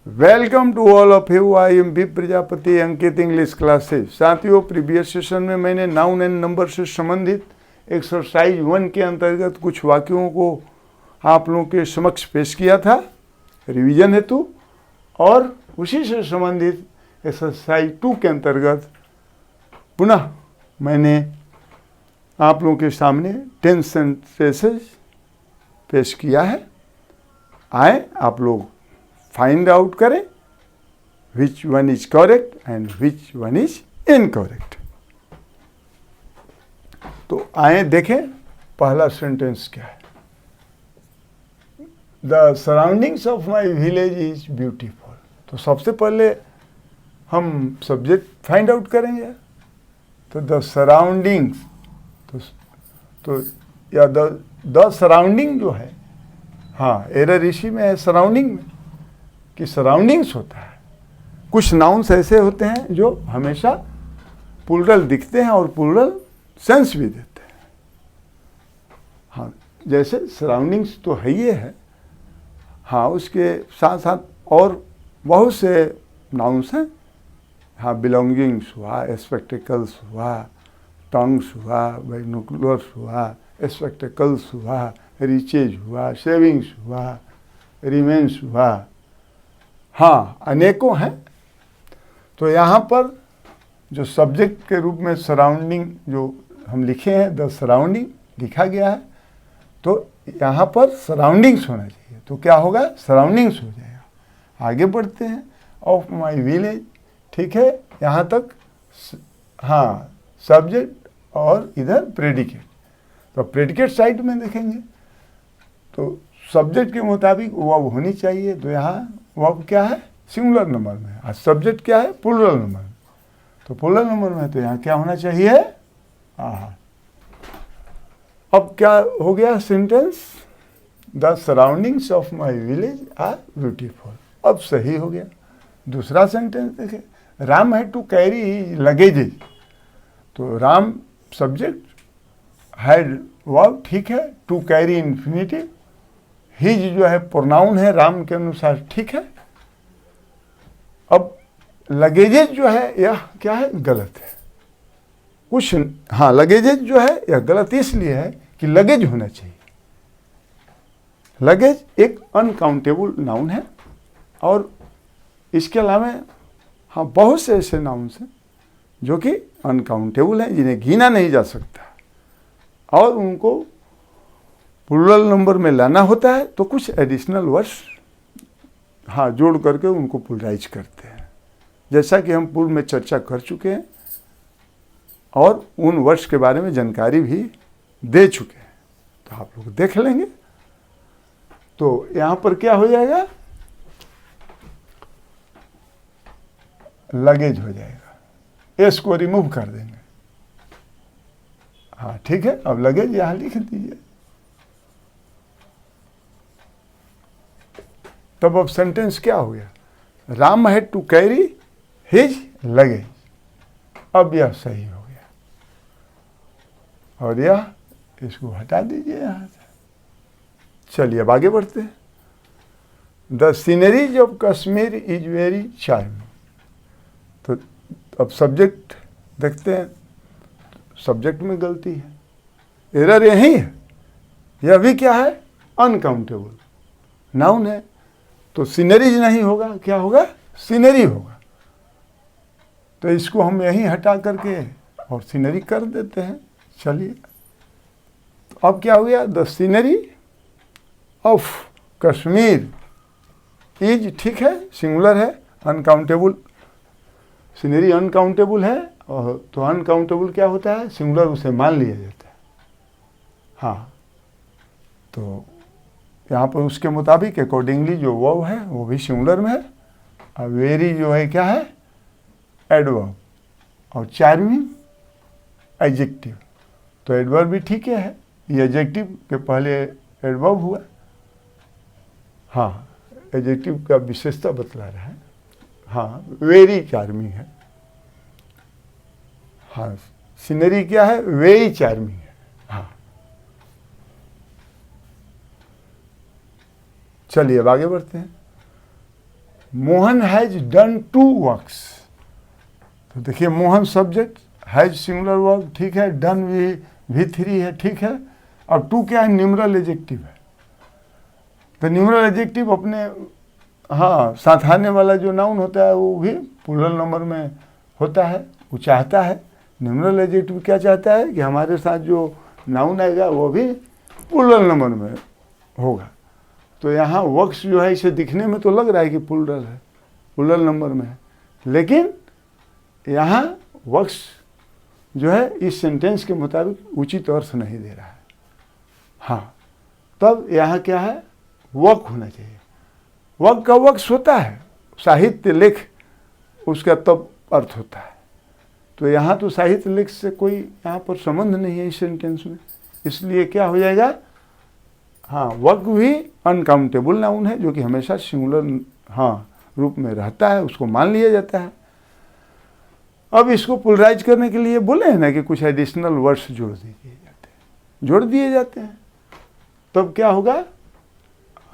Welcome to all of you. I am B Prajapati, Ankit English classes. साथियों, previous session में मैंने noun and number से संबंधित एक्सरसाइज 1 के अंतर्गत कुछ वाक्यों को आप लोगों के समक्ष पेश किया था रिवीजन हेतु, और उसी से संबंधित एक्सरसाइज 2 के अंतर्गत पुनः मैंने आप लोगों के सामने 10 सेंटेंसेस पेश किया है। आए आप लोग फाइंड आउट करें which one is correct and which one is incorrect. तो आए देखें पहला सेंटेंस क्या है। The surroundings of my village is beautiful. तो सबसे पहले हम सब्जेक्ट फाइंड आउट करेंगे। तो द सराउंडिंग्स, तो या द सराउंडिंग जो है, हाँ एरर इसी में है सराउंडिंग में कि सराउंडिंग्स होता है। कुछ नाउन्स ऐसे होते हैं जो हमेशा प्लूरल दिखते हैं और प्लूरल सेंस भी देते हैं। हाँ, जैसे सराउंडिंग्स तो है ये है। हाँ, उसके साथ साथ और बहुत से नाउन्स हैं। हाँ, बिलोंगिंग्स हुआ, स्पेक्टिकल्स हुआ, टंग्स हुआ, बाइनोकुलर्स हुआ, स्पेक्टिकल्स हुआ, रिचेज हुआ, सेविंग्स हुआ, रिमेन्स हुआ। हाँ, अनेकों हैं। तो यहाँ पर जो सब्जेक्ट के रूप में सराउंडिंग जो हम लिखे हैं, द सराउंडिंग लिखा गया है, तो यहाँ पर सराउंडिंग्स होना चाहिए। तो क्या होगा, सराउंडिंग्स हो जाएगा। आगे बढ़ते हैं। ऑफ माई विलेज, ठीक है, यहाँ तक हाँ सब्जेक्ट और इधर प्रेडिकेट। तो प्रेडिकेट साइड में देखेंगे तो सब्जेक्ट के मुताबिक वर्ब होनी चाहिए। तो यहाँ वर्ब क्या है, सिंगुलर नंबर में, और सब्जेक्ट क्या है, प्लूरल नंबर में। तो प्लूरल नंबर में तो यहाँ क्या होना चाहिए, हाँ। अब क्या हो गया sentence, the surroundings of my village are beautiful. अब सही हो गया। दूसरा सेंटेंस देखें, राम है टू कैरी लगेजेज। तो राम सब्जेक्ट, हैड वर्ब, ठीक है, टू कैरी इन्फिनिटिव, हिज जो है प्रोनाउन है राम के अनुसार, ठीक है। अब लगेजेज जो है यह क्या है, गलत है कुछ। हाँ, लगेजेज जो है यह गलत इसलिए है कि लगेज होना चाहिए। लगेज एक अनकाउंटेबल नाउन है, और इसके अलावा हाँ बहुत से ऐसे नाउन्स हैं जो कि अनकाउंटेबल हैं, जिन्हें गिना नहीं जा सकता, और उनको प्लूरल नंबर में लाना होता है। तो कुछ एडिशनल वर्ड्स हाँ जोड़ करके उनको प्लूरलाइज करते हैं, जैसा कि हम पूर्व में चर्चा कर चुके हैं और उन वर्ड्स के बारे में जानकारी भी दे चुके हैं। तो आप लोग देख लेंगे। तो यहाँ पर क्या हो जाएगा, लगेज हो जाएगा। एस को रिमूव कर देंगे। हाँ ठीक है, अब लगेज यहाँ लिख दीजिए। तब अब सेंटेंस क्या हो गया, Ram had to carry his luggage. अब यह सही हो गया, और यह इसको हटा दीजिए यहाँ से। चलिए अब आगे बढ़ते हैं। The sceneries of Kashmir is very charming. तो अब सब्जेक्ट देखते हैं। सब्जेक्ट में गलती है, एरर यही है। यह भी क्या है, अनकाउंटेबल नाउन है। तो सीनरीज नहीं होगा, क्या होगा, सीनरी होगा। तो इसको हम यहीं हटा करके और सीनरी कर देते हैं। चलिए तो अब क्या हो गया, the scenery of Kashmir is, ठीक है, सिंगुलर है, अनकाउंटेबल। सीनरी अनकाउंटेबल है, और तो अनकाउंटेबल क्या होता है, सिंगुलर उसे मान लिया जाता है। हाँ, तो यहाँ पर उसके मुताबिक अकॉर्डिंगली जो वर्ब है वो भी सिंगुलर में है। और वेरी जो है क्या है, एडवर्ब, और चार्मिंग एडजेक्टिव। तो एडवर्ब भी ठीक है, ये एडजेक्टिव के पहले एडवर्ब हुआ। हाँ, एडजेक्टिव का विशेषता बतला रहा है। हाँ, वेरी चार्मिंग है। हाँ, सीनरी क्या है, वेरी चार्मिंग है। हाँ, चलिए अब आगे बढ़ते हैं। Mohan has done 2 works. तो देखिए Mohan subject, has singular verb, ठीक है, डन V3 है, ठीक है। अब 2 क्या है, न्यूमरल एडजेक्टिव है। तो न्यूमरल एडजेक्टिव अपने साथ आने वाला जो नाउन होता है वो भी प्लूरल नंबर में होता है। वो चाहता है, न्यूमरल एडजेक्टिव क्या चाहता है कि हमारे साथ जो नाउन आएगा वो भी प्लूरल नंबर में होगा। तो यहाँ वर्क्स जो है इसे दिखने में तो लग रहा है कि प्लूरल है, प्लूरल नंबर में है, लेकिन यहाँ वर्क्स जो है इस सेंटेंस के मुताबिक उचित अर्थ नहीं दे रहा है। हाँ, तब यहाँ क्या है, वर्क होना चाहिए। वर्क का वर्क्स होता है, साहित्य लेख उसका तब अर्थ होता है। तो यहाँ तो साहित्य लेख से कोई यहाँ पर संबंध नहीं है इस सेंटेंस में, इसलिए क्या हो जाएगा, हाँ, वर्क भी अनकाउंटेबल नाउन है जो कि हमेशा सिंगुलर रूप में रहता है, उसको मान लिया जाता है। अब इसको पोलराइज करने के लिए बोले हैं ना कि कुछ एडिशनल वर्ड्स जोड़ दिए जाते हैं। तब क्या होगा,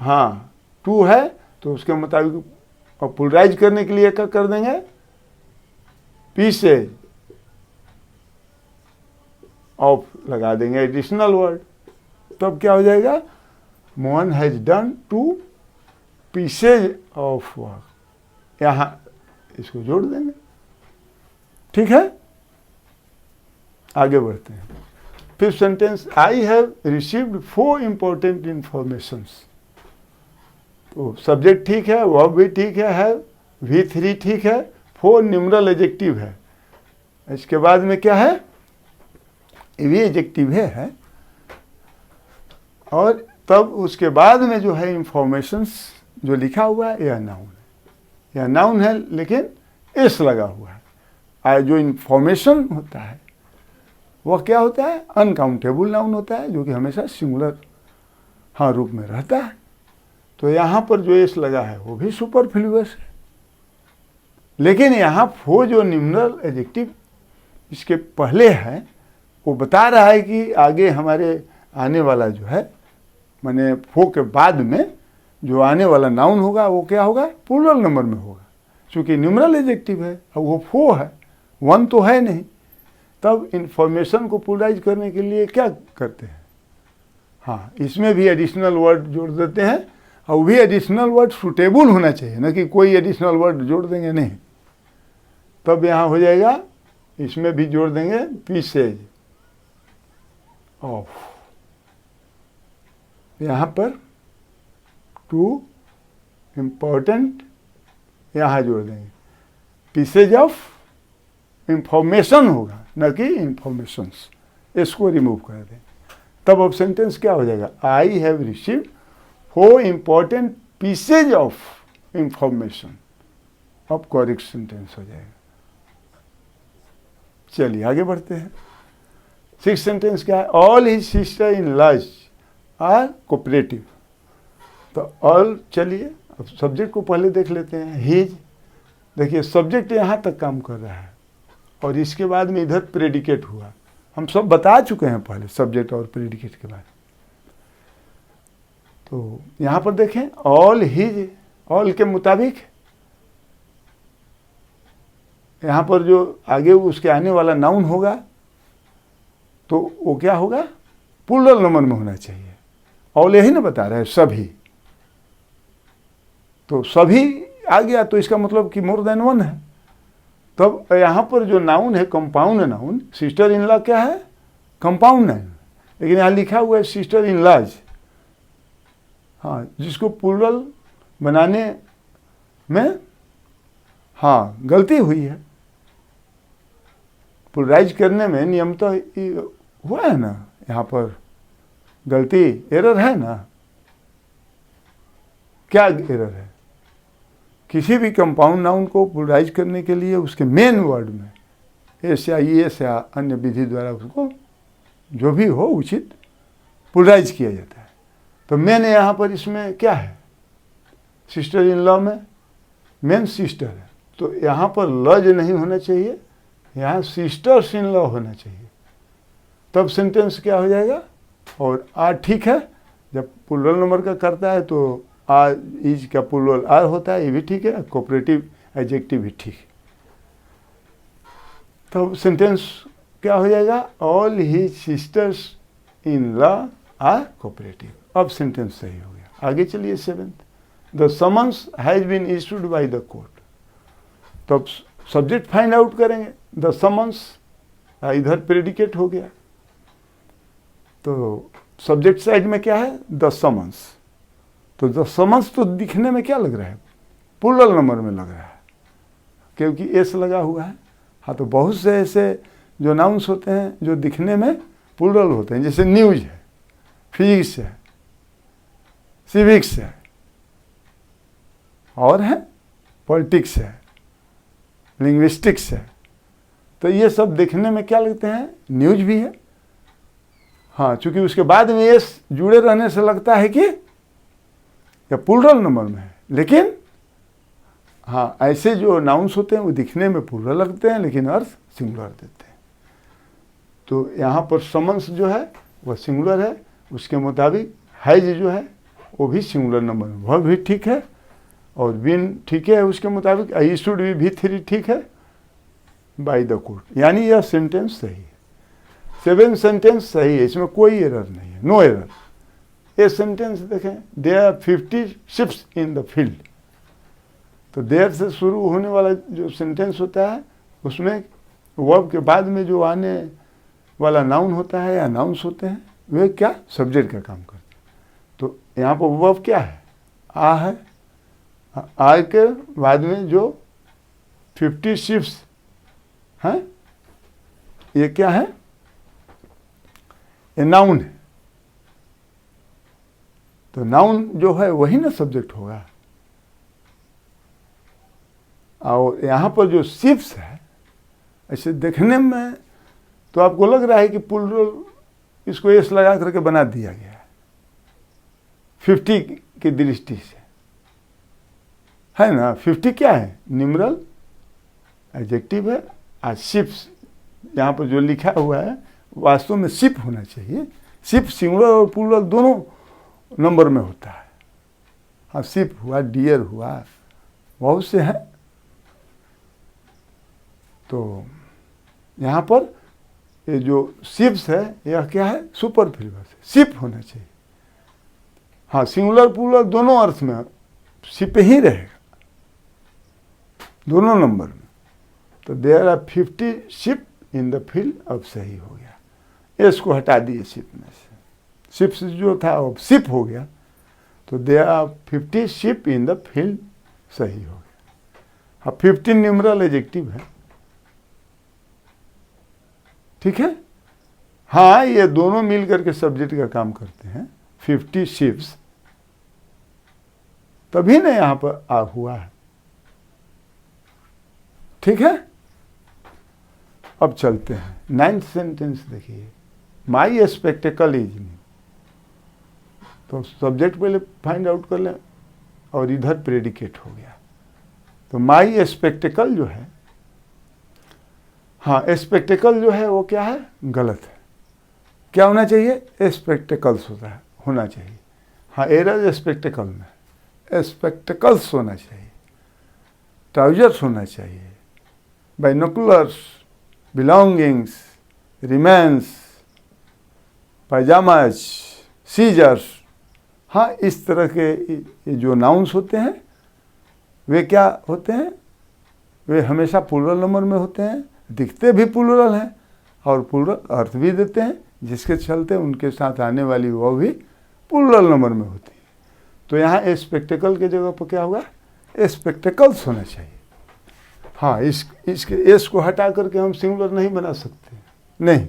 हाँ, 2 है तो उसके मुताबिक और पोलराइज करने के लिए क्या कर देंगे, पीसेज ऑफ लगा देंगे एडिशनल वर्ड। तब क्या हो जाएगा, Mohan has done 2 pieces of work, यहाँ इसको जोड़ देंगे, ठीक है। आगे बढ़ते हैं। Fifth sentence, I have received 4 important informations. तो सब्जेक्ट ठीक है, वर्ब भी ठीक है V3 ठीक है, 4 न्यूमरल एडजेक्टिव है। इसके बाद में क्या है, ये भी एडजेक्टिव है। और तब उसके बाद में जो है इंफॉर्मेशंस जो लिखा हुआ है यह नाउन है, यह नाउन है लेकिन एस लगा हुआ है। जो इंफॉर्मेशन होता है वह क्या होता है, अनकाउंटेबल नाउन होता है जो कि हमेशा सिंगुलर रूप में रहता है। तो यहाँ पर जो एस लगा है वो भी सुपरफ्लुअस है। लेकिन यहाँ 4 जो न्यूमरल एडजेक्टिव इसके पहले है वो बता रहा है कि आगे हमारे आने वाला जो है, माने 4 के बाद में जो आने वाला नाउन होगा वो क्या होगा, प्लूरल नंबर में होगा। चूँकि न्यूमरल एडजेक्टिव है और वो 4 है, 1 तो है नहीं। तब इंफॉर्मेशन को प्लूरलाइज करने के लिए क्या करते हैं, हाँ, इसमें भी एडिशनल वर्ड जोड़ देते हैं। और भी एडिशनल वर्ड सूटेबल होना चाहिए, ना कि कोई एडिशनल वर्ड जोड़ देंगे नहीं। तब यहाँ हो जाएगा, इसमें भी जोड़ देंगे पीसेज ऑफ, यहाँ पर 2 इम्पोर्टेंट यहाँ जोड़ देंगे, पीसेज ऑफ इंफॉर्मेशन होगा, न कि इंफॉर्मेशंस, इसको रिमूव कर दें। तब अब सेंटेंस क्या हो जाएगा, I have received 4 important pieces of information. अब करेक्ट सेंटेंस हो जाएगा। चलिए आगे बढ़ते हैं। 6th सेंटेंस क्या है, all his sister in laws are cooperative. तो ऑल, चलिए अब सब्जेक्ट को पहले देख लेते हैं। हिज, देखिए सब्जेक्ट यहाँ तक काम कर रहा है और इसके बाद में इधर प्रेडिकेट हुआ। हम सब बता चुके हैं पहले सब्जेक्ट और प्रेडिकेट के बाद। तो यहाँ पर देखें, ऑल हिज, ऑल के मुताबिक यहाँ पर जो आगे उसके आने वाला नाउन होगा तो वो क्या होगा, प्लूरल नंबर में होना चाहिए। ऑल यही ना बता रहा है, सभी। तो सभी आ गया तो इसका मतलब कि मोर देन 1 है। तब यहाँ पर जो नाउन है compound noun, sister in law क्या है, कंपाउंड नाउन, लेकिन यहाँ लिखा हुआ है सिस्टर इन लॉज, हाँ, जिसको प्लूरल बनाने में हाँ गलती हुई है। प्लूरलाइज करने में नियम तो हुआ है ना, यहाँ पर गलती, एरर है ना। क्या एरर है, किसी भी कंपाउंड नाउन को प्लूरलाइज करने के लिए उसके मेन वर्ड में एस या ई एस या अन्य विधि द्वारा उसको जो भी हो उचित प्लूरलाइज किया जाता है। तो मेन यहाँ पर इसमें क्या है, सिस्टर इन लॉ में मेन सिस्टर है, तो यहाँ पर लॉज नहीं होना चाहिए, यहाँ सिस्टर्स इन लॉ होना चाहिए। तब सेंटेंस क्या हो जाएगा, और ठीक है, जब प्लूरल नंबर का करता है तो आर इज का प्लूरल आर होता है, ये भी ठीक है। कोऑपरेटिव एडजेक्टिव भी ठीक है। तो सेंटेंस क्या हो जाएगा, all his sisters in law are cooperative. अब सेंटेंस सही हो गया। आगे चलिए 7th, the summons has been issued by the court. तो अब सब्जेक्ट फाइंड आउट करेंगे। द समन्स इधर प्रेडिकेट हो गया, तो सब्जेक्ट साइड में क्या है, द समन्स। तो द समन्स तो दिखने में क्या लग रहा है, प्लूरल नंबर में लग रहा है, क्योंकि एस लगा हुआ है। हाँ, तो बहुत से ऐसे जो नाउन्स होते हैं जो दिखने में प्लूरल होते हैं, जैसे न्यूज है, फिजिक्स है, सिविक्स है, और है पॉलिटिक्स है, लिंग्विस्टिक्स है। तो ये सब देखने में क्या लगते हैं, न्यूज भी है। हाँ, चूंकि उसके बाद में एस जुड़े रहने से लगता है कि या प्लूरल नंबर में है, लेकिन हाँ, ऐसे जो नाउन्स होते हैं वो दिखने में प्लूरल लगते हैं लेकिन अर्थ सिंगुलर देते हैं। तो यहाँ पर समन्स जो है वह सिंगुलर है, उसके मुताबिक हैज जो है वो भी सिंगुलर नंबर में, वह भी ठीक है। और बिन ठीक है, उसके मुताबिक आई शुड भी 3 ठीक है बाय द कोर्ट, यानी यह सेंटेंस सही है। 7 सेंटेंस सही है, इसमें कोई एरर नहीं है, नो एरर। ये सेंटेंस देखें, there are 50 ships in the field. तो देयर से शुरू होने वाला जो सेंटेंस होता है उसमें वर्ब के बाद में जो आने वाला नाउन होता है या नाउन्स होते हैं वे क्या सब्जेक्ट का काम करते हैं। तो यहाँ पर वर्ब क्या है, आ है। आ के बाद में जो 50 शिप्स हैं, ये क्या है, ये नाउन है। तो नाउन जो है वही ना सब्जेक्ट होगा। और यहाँ पर जो शिप्स है, ऐसे देखने में तो आपको लग रहा है कि प्लूरल इसको एस लगा करके बना दिया गया है 50 की दृष्टि से, है ना। 50 क्या है, न्यूमरल एडजेक्टिव है। आज शिप्स यहाँ पर जो लिखा हुआ है वास्तव में शिप होना चाहिए। शिप सिंगुलर और प्लूरल दोनों नंबर में होता है। हाँ, शिप हुआ, डियर हुआ, बहुत से हैं। तो यहाँ पर ये जो शिप्स है यह क्या है, सुपर फ्रीवर्स है, शिप होना चाहिए। हाँ, सिंगुलर प्लूरल दोनों अर्थ में शिप ही रहेगा, दोनों नंबर में। तो there are 50 ship in the field, अब सही हो गया। इसको हटा दिए शिप में से, शिप्स जो था अब शिप हो गया। तो there are 50 ship in the field, सही हो गया। हाँ, 15 न्यूमरल एडजेक्टिव है, ठीक है। हाँ, ये दोनों मिल करके सब्जेक्ट का काम करते हैं। 50 शिप्स, तभी ना यहां पर आ हुआ है, ठीक है। अब चलते हैं 9th सेंटेंस देखिए, माई स्पेक्टेकल इज न्यू। तो सब्जेक्ट पहले फाइंड आउट कर लें और इधर प्रेडिकेट हो गया। तो माई स्पेक्टेकल जो है, हाँ, स्पेक्टेकल जो है वो क्या है, गलत है। क्या होना चाहिए, स्पेक्टेकल्स होना चाहिए। हाँ, एरर स्पेक्टेकल में, स्पेक्टेकल्स होना चाहिए, ट्राउजर्स होना चाहिए, बाइनोकुलर्स, बिलोंगिंग्स, रिमेंस, पायजामाज, सीजर्स। हाँ, इस तरह के जो नाउन्स होते हैं वे क्या होते हैं, वे हमेशा प्लूरल नंबर में होते हैं, दिखते भी प्लूरल हैं और प्लूरल अर्थ भी देते हैं, जिसके चलते उनके साथ आने वाली वो भी प्लूरल नंबर में होती है। तो यहाँ स्पेक्टेकल के जगह पर क्या होगा, स्पेक्टेकल्स होना चाहिए। हाँ, इसके एस को हटा करके हम सिंगुलर नहीं बना सकते, नहीं।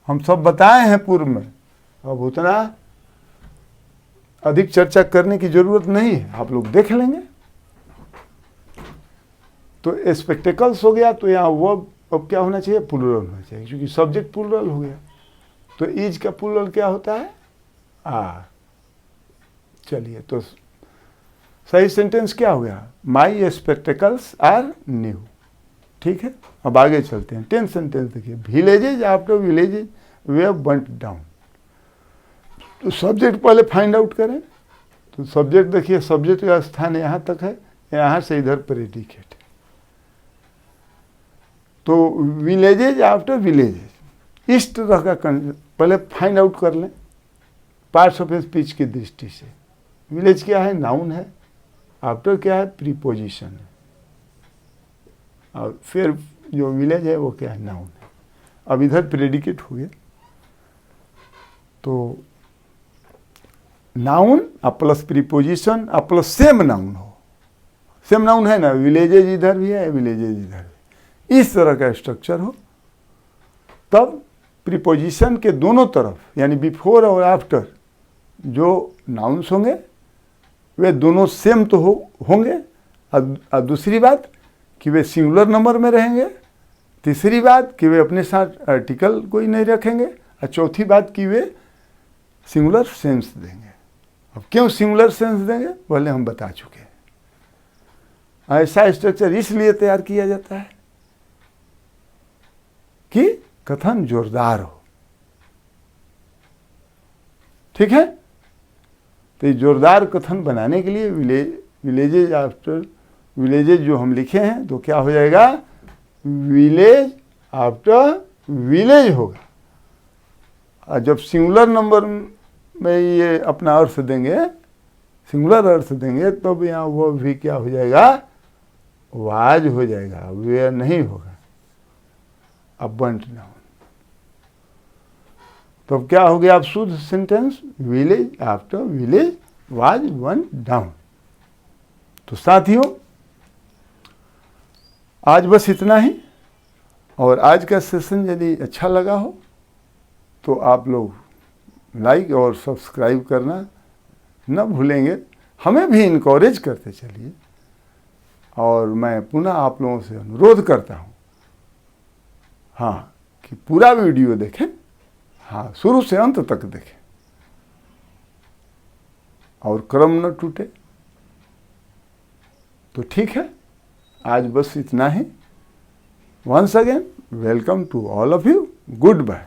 हम सब बताए हैं पूर्व में, अब उतना अधिक चर्चा करने की जरूरत नहीं है, आप लोग देख लेंगे। तो स्पेक्टेकल्स हो गया, तो यहाँ वर्ब अब क्या होना चाहिए, प्लूरल होना चाहिए, क्योंकि सब्जेक्ट प्लूरल हो गया। तो इज का प्लूरल क्या होता है, आर। चलिए, तो सही सेंटेंस क्या हो गया, माई स्पेक्टेकल्स आर न्यू, ठीक है। अब आगे चलते हैं 10th सेंटेंस देखिए, विलेजेज आफ्टर विलेजेज वे बर्न्ट डाउन। तो सब्जेक्ट पहले फाइंड आउट करें। तो सब्जेक्ट देखिए, सब्जेक्ट का स्थान यहाँ तक है, यहाँ से इधर प्रेडिकेट है। तो विलेजेज आफ्टर विलेजेज, इस तरह का पहले फाइंड आउट कर लें पार्ट्स ऑफ स्पीच की दृष्टि से। विलेज क्या है? नाउन है। आफ्टर क्या है? प्रीपोजिशन है। और फिर जो विलेज है वो क्या है? नाउन है। अब इधर प्रेडिकेट हो गया, तो noun plus preposition plus same noun हो। सेम नाउन है ना, विलेजेज इधर भी है, विलेजेज इधर भी, इस तरह का स्ट्रक्चर हो, तब प्रीपोजिशन के दोनों तरफ यानी बिफोर और आफ्टर जो नाउन्स होंगे वे दोनों सेम तो होंगे। और दूसरी बात कि वे सिंगुलर नंबर में रहेंगे। तीसरी बात कि वे अपने साथ आर्टिकल कोई नहीं रखेंगे। और चौथी बात कि वे सिंगुलर सेंस देंगे। अब क्यों सिंगुलर सेंस देंगे पहले हम बता चुके हैं। ऐसा स्ट्रक्चर इसलिए तैयार किया जाता है कि कथन जोरदार हो। ठीक है, तो ये जोरदार कथन बनाने के लिए विलेजेज आफ्टर विलेजेज जो हम लिखे हैं तो क्या हो जाएगा? विलेज आफ्टर विलेज होगा। और जब सिंगुलर नंबर में ये अपना अर्थ देंगे, सिंगुलर अर्थ देंगे, तब तो यहाँ वो भी क्या हो जाएगा? वाज हो जाएगा, वे नहीं होगा। अबंट नाउन। तो अब क्या हो गया? अब शुद्ध sentence, village after village was one down. तो साथियों, आज बस इतना ही। और आज का सेशन यदि अच्छा लगा हो तो आप लोग लाइक और सब्सक्राइब करना न भूलेंगे। हमें भी इनकरेज करते चलिए। और मैं पुनः आप लोगों से अनुरोध करता हूँ, हाँ, कि पूरा वीडियो देखें। हाँ, शुरू से अंत तक देखें और क्रम न टूटे। तो ठीक है, आज बस इतना ही। Once again welcome to all of you. Good bye.